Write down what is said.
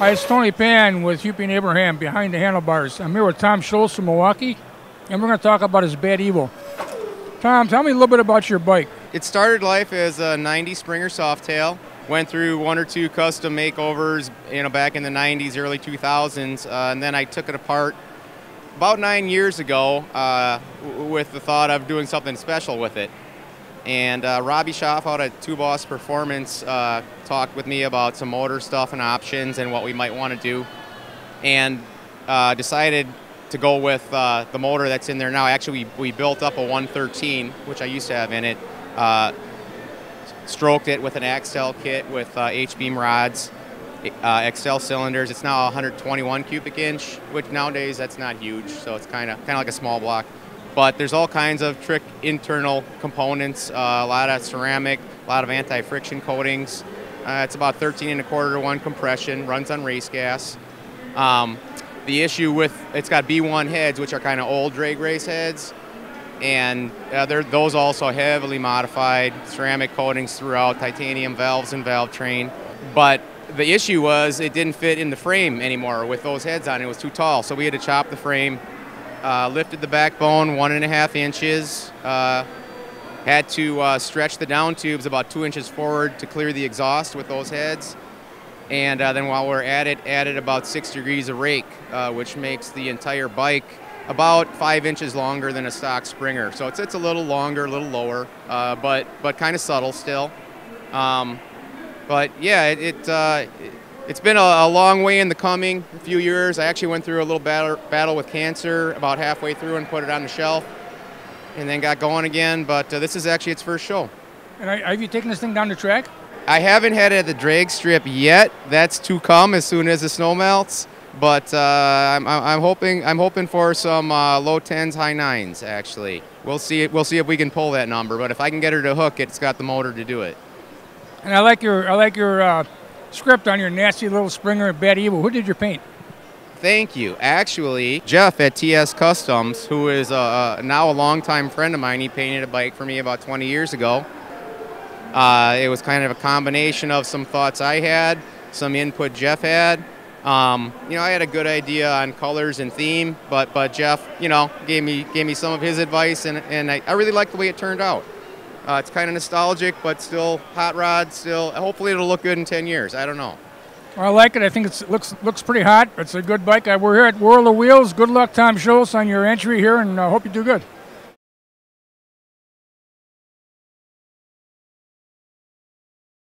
Hi, it's Tony Pan with Hupy and Abraham behind the Handlebars. I'm here with Tom Scholz from Milwaukee, and we're going to talk about his Bad Evil. Tom, tell me a little bit about your bike. It started life as a 90 Springer Softail. Went through one or two custom makeovers, back in the 90s, early 2000s, and then I took it apart about 9 years ago with the thought of doing something special with it. And Robbie Schaff out at Two Boss Performance talked with me about some motor stuff and options and what we might want to do, and decided to go with the motor that's in there now. Actually, we built up a 113, which I used to have in it, stroked it with an Axtel kit with H-beam rods, Axtel cylinders. It's now 121 cubic inch, which nowadays that's not huge, so it's kind of like a small block. But there's all kinds of trick internal components, a lot of ceramic, a lot of anti-friction coatings. It's about 13 1/4 to 1 compression, runs on race gas. The issue with it's got B1 heads, which are kind of old drag race heads, and those also heavily modified, ceramic coatings throughout, titanium valves and valve train. But the issue was it didn't fit in the frame anymore with those heads on. It was too tall, so we had to chop the frame. Lifted the backbone 1.5 inches, had to stretch the down tubes about 2 inches forward to clear the exhaust with those heads, and then while we're at it, added about 6 degrees of rake, which makes the entire bike about 5 inches longer than a stock Springer. So it's a little longer, a little lower, but kind of subtle still. But yeah, it's been a long way in the coming, a few years. I actually went through a little battle with cancer about halfway through and put it on the shelf, and then got going again, but this is actually its first show. And have you taken this thing down the track? I haven't had it at the drag strip yet. That's to come as soon as the snow melts, but I'm hoping for some low 10s, high 9s, actually. We'll see if we can pull that number, but if I can get her to hook, it's got the motor to do it. And I like your script on your nasty little Springer Bad Evil. Who did your paint? Thank you. Actually, Jeff at TS Customs, who is now a longtime friend of mine, he painted a bike for me about 20 years ago. It was kind of a combination of some thoughts I had, some input Jeff had. I had a good idea on colors and theme, but Jeff, gave me some of his advice, and I really liked the way it turned out. It's kind of nostalgic, but still hot rod. Hopefully it'll look good in 10 years. I don't know. Well, I like it. I think it looks pretty hot. It's a good bike. We're here at World of Wheels. Good luck, Tom Scholz, on your entry here, and I hope you do good.